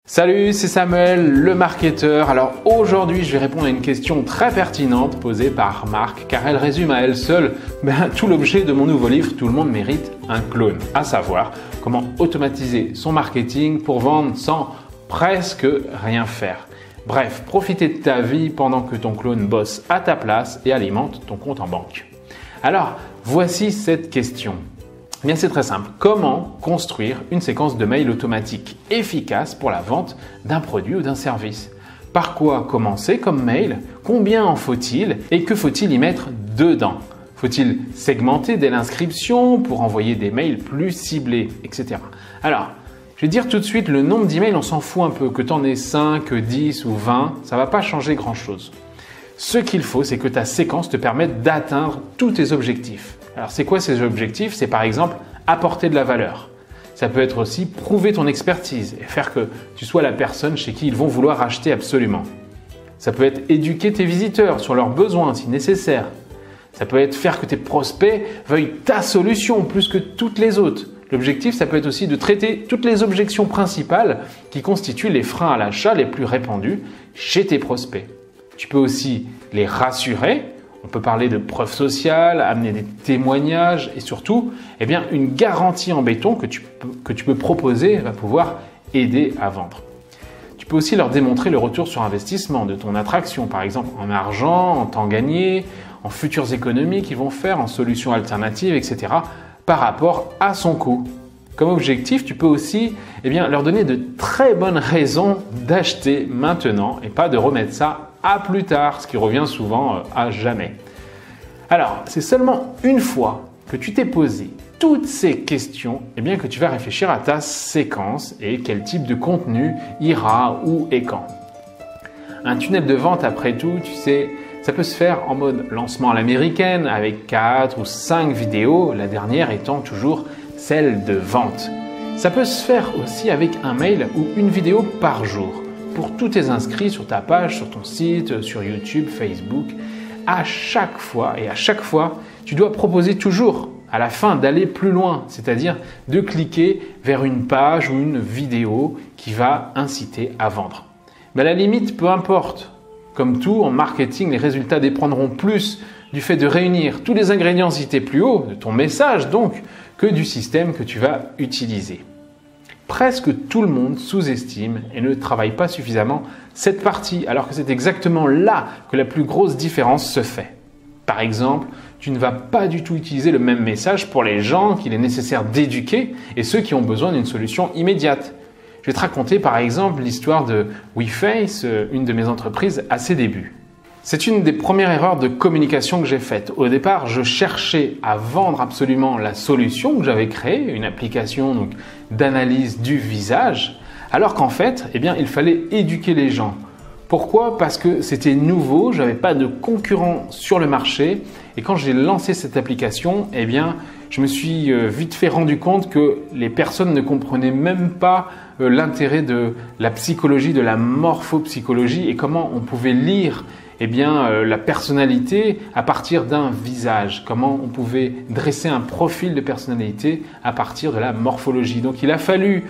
Salut, c'est Samuel, le marketeur. Alors aujourd'hui, je vais répondre à une question très pertinente posée par Marc, car elle résume à elle seule tout l'objet de mon nouveau livre « Tout le monde mérite un clone », à savoir comment automatiser son marketing pour vendre sans presque rien faire. Bref, profiter de ta vie pendant que ton clone bosse à ta place et alimente ton compte en banque. Alors, voici cette question. Eh bien, c'est très simple. Comment construire une séquence de mail automatique efficace pour la vente d'un produit ou d'un service? Par quoi commencer comme mail? Combien en faut-il? Et que faut-il y mettre dedans? Faut-il segmenter dès l'inscription pour envoyer des mails plus ciblés, etc. Alors, je vais dire tout de suite, le nombre d'emails, on s'en fout un peu. Que tu en aies 5, 10 ou 20, ça ne va pas changer grand-chose. Ce qu'il faut, c'est que ta séquence te permette d'atteindre tous tes objectifs. Alors, c'est quoi ces objectifs? C'est par exemple apporter de la valeur. Ça peut être aussi prouver ton expertise et faire que tu sois la personne chez qui ils vont vouloir acheter absolument. Ça peut être éduquer tes visiteurs sur leurs besoins si nécessaire. Ça peut être faire que tes prospects veuillent ta solution plus que toutes les autres. L'objectif, ça peut être aussi de traiter toutes les objections principales qui constituent les freins à l'achat les plus répandus chez tes prospects. Tu peux aussi les rassurer. On peut parler de preuves sociales, amener des témoignages et surtout, une garantie en béton que tu peux proposer va pouvoir aider à vendre. Tu peux aussi leur démontrer le retour sur investissement de ton attraction, par exemple en argent, en temps gagné, en futures économies qu'ils vont faire, en solutions alternatives, etc. par rapport à son coût. Comme objectif, tu peux aussi leur donner de très bonnes raisons d'acheter maintenant et pas de remettre ça à plus tard, ce qui revient souvent à jamais. Alors, c'est seulement une fois que tu t'es posé toutes ces questions que tu vas réfléchir à ta séquence et quel type de contenu ira où et quand. Un tunnel de vente, après tout, tu sais, ça peut se faire en mode lancement à l'américaine avec 4 ou 5 vidéos, la dernière étant toujours celle de vente. Ça peut se faire aussi avec un mail ou une vidéo par jour pour tous tes inscrits sur ta page, sur ton site, sur YouTube, Facebook. À chaque fois, tu dois proposer toujours à la fin d'aller plus loin, c'est-à-dire de cliquer vers une page ou une vidéo qui va inciter à vendre. Mais à la limite, peu importe. Comme tout, en marketing, les résultats dépendront plus du fait de réunir tous les ingrédients cités plus haut, de ton message donc, que du système que tu vas utiliser. Presque tout le monde sous-estime et ne travaille pas suffisamment cette partie, alors que c'est exactement là que la plus grosse différence se fait. Par exemple, tu ne vas pas du tout utiliser le même message pour les gens qu'il est nécessaire d'éduquer et ceux qui ont besoin d'une solution immédiate. Je vais te raconter par exemple l'histoire de WeFace, une de mes entreprises à ses débuts. C'est une des premières erreurs de communication que j'ai faites. Au départ, je cherchais à vendre absolument la solution que j'avais créée, une application d'analyse du visage, alors qu'en fait, il fallait éduquer les gens. Pourquoi? Parce que c'était nouveau, je n'avais pas de concurrents sur le marché et quand j'ai lancé cette application, je me suis vite fait rendu compte que les personnes ne comprenaient même pas l'intérêt de la psychologie, de la morphopsychologie et comment on pouvait lire la personnalité à partir d'un visage, comment on pouvait dresser un profil de personnalité à partir de la morphologie. Donc il a fallu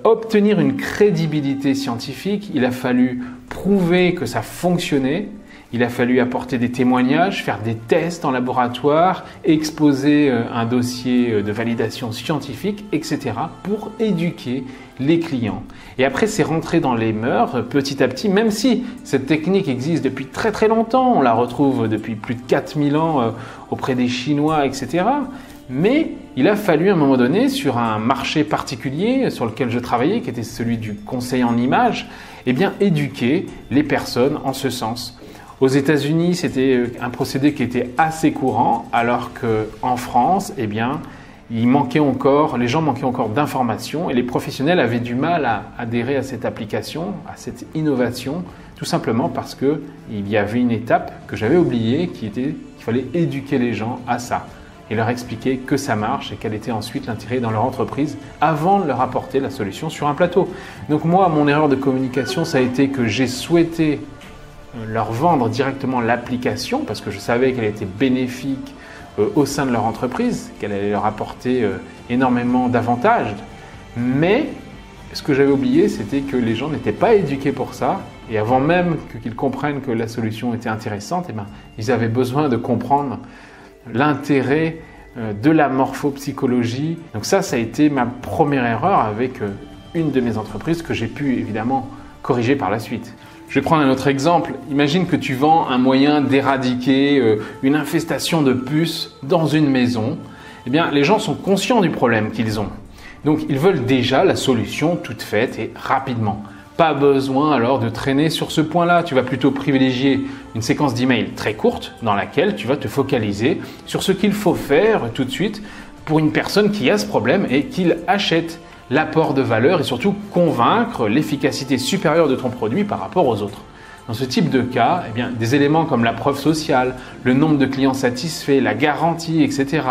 obtenir une crédibilité scientifique, il a fallu prouver que ça fonctionnait, il a fallu apporter des témoignages, faire des tests en laboratoire, exposer un dossier de validation scientifique, etc. pour éduquer les clients. Et après, c'est rentré dans les mœurs petit à petit, même si cette technique existe depuis très très longtemps, on la retrouve depuis plus de 4000 ans auprès des Chinois, etc. Mais il a fallu à un moment donné, sur un marché particulier sur lequel je travaillais, qui était celui du conseil en images, éduquer les personnes en ce sens. Aux États-Unis, c'était un procédé qui était assez courant, alors qu'en France, les gens manquaient encore d'informations et les professionnels avaient du mal à adhérer à cette application, à cette innovation, tout simplement parce qu'il y avait une étape que j'avais oubliée qui était qu'il fallait éduquer les gens à ça et leur expliquer que ça marche et quel était ensuite l'intérêt dans leur entreprise avant de leur apporter la solution sur un plateau. Donc moi, mon erreur de communication, ça a été que j'ai souhaité leur vendre directement l'application parce que je savais qu'elle était bénéfique au sein de leur entreprise, qu'elle allait leur apporter énormément d'avantages. Mais ce que j'avais oublié, c'était que les gens n'étaient pas éduqués pour ça. Et avant même qu'ils comprennent que la solution était intéressante, ils avaient besoin de comprendre l'intérêt de la morphopsychologie. Donc ça a été ma première erreur avec une de mes entreprises que j'ai pu évidemment corriger par la suite. Je vais prendre un autre exemple. Imagine que tu vends un moyen d'éradiquer une infestation de puces dans une maison. Eh bien, les gens sont conscients du problème qu'ils ont. Donc, ils veulent déjà la solution toute faite et rapidement. Pas besoin alors de traîner sur ce point-là. Tu vas plutôt privilégier une séquence d'emails très courte dans laquelle tu vas te focaliser sur ce qu'il faut faire tout de suite pour une personne qui a ce problème et qu'il achète. L'apport de valeur et surtout convaincre l'efficacité supérieure de ton produit par rapport aux autres. Dans ce type de cas, eh bien, des éléments comme la preuve sociale, le nombre de clients satisfaits, la garantie, etc.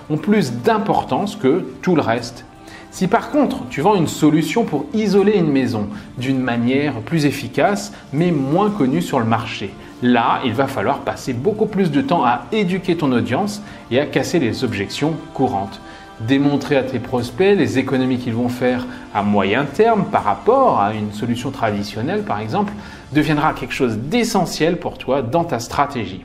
ont plus d'importance que tout le reste. Si par contre, tu vends une solution pour isoler une maison d'une manière plus efficace mais moins connue sur le marché, là, il va falloir passer beaucoup plus de temps à éduquer ton audience et à casser les objections courantes. Démontrer à tes prospects les économies qu'ils vont faire à moyen terme par rapport à une solution traditionnelle par exemple deviendra quelque chose d'essentiel pour toi dans ta stratégie.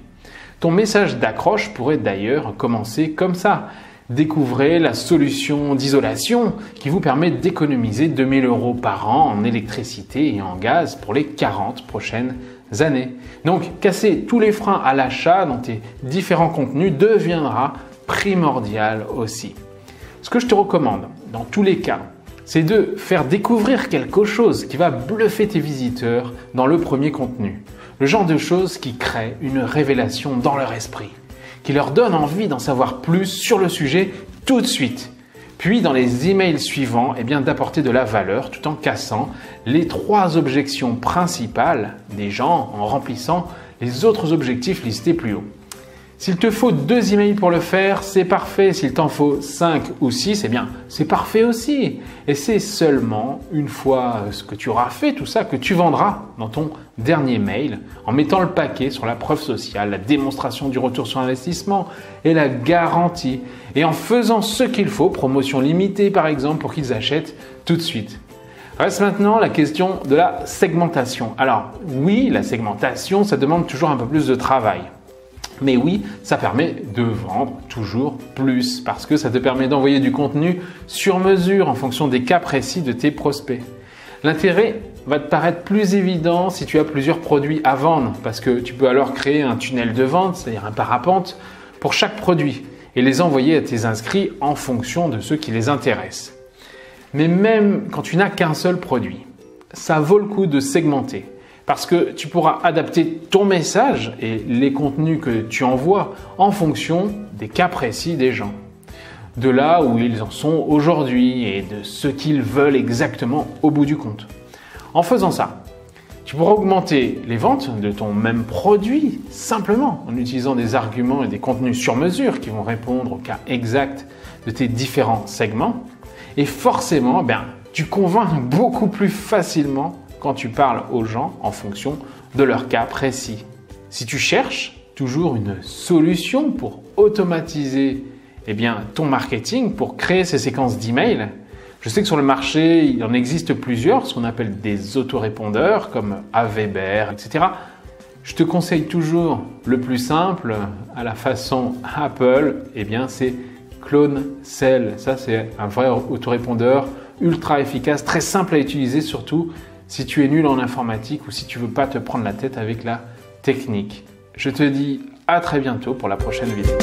Ton message d'accroche pourrait d'ailleurs commencer comme ça. Découvrez la solution d'isolation qui vous permet d'économiser 2 000 € par an en électricité et en gaz pour les 40 prochaines années. Donc, casser tous les freins à l'achat dans tes différents contenus deviendra primordial aussi. Ce que je te recommande, dans tous les cas, c'est de faire découvrir quelque chose qui va bluffer tes visiteurs dans le premier contenu. Le genre de choses qui crée une révélation dans leur esprit, qui leur donne envie d'en savoir plus sur le sujet tout de suite. Puis dans les emails suivants, d'apporter de la valeur tout en cassant les 3 objections principales des gens en remplissant les autres objectifs listés plus haut. S'il te faut 2 emails pour le faire, c'est parfait. S'il t'en faut 5 ou 6, c'est parfait aussi. Et c'est seulement une fois ce que tu auras fait tout ça que tu vendras dans ton dernier mail en mettant le paquet sur la preuve sociale, la démonstration du retour sur investissement et la garantie. Et en faisant ce qu'il faut, promotion limitée par exemple, pour qu'ils achètent tout de suite. Reste maintenant la question de la segmentation. Alors oui, la segmentation, ça demande toujours un peu plus de travail. Mais oui, ça permet de vendre toujours plus parce que ça te permet d'envoyer du contenu sur mesure en fonction des cas précis de tes prospects. L'intérêt va te paraître plus évident si tu as plusieurs produits à vendre parce que tu peux alors créer un tunnel de vente, c'est-à-dire un parapente pour chaque produit et les envoyer à tes inscrits en fonction de ceux qui les intéressent. Mais même quand tu n'as qu'un seul produit, ça vaut le coup de segmenter. Parce que tu pourras adapter ton message et les contenus que tu envoies en fonction des cas précis des gens. De là où ils en sont aujourd'hui et de ce qu'ils veulent exactement au bout du compte. En faisant ça, tu pourras augmenter les ventes de ton même produit simplement en utilisant des arguments et des contenus sur mesure qui vont répondre au cas exact de tes différents segments. Et forcément, tu convaincs beaucoup plus facilement quand tu parles aux gens en fonction de leur cas précis. Si tu cherches toujours une solution pour automatiser ton marketing, pour créer ces séquences d'emails, je sais que sur le marché, il en existe plusieurs, ce qu'on appelle des autorépondeurs comme Aweber, etc. Je te conseille toujours le plus simple, à la façon Apple, c'est CloneCell. Ça, c'est un vrai autorépondeur ultra efficace, très simple à utiliser surtout si tu es nul en informatique ou si tu ne veux pas te prendre la tête avec la technique. Je te dis à très bientôt pour la prochaine vidéo.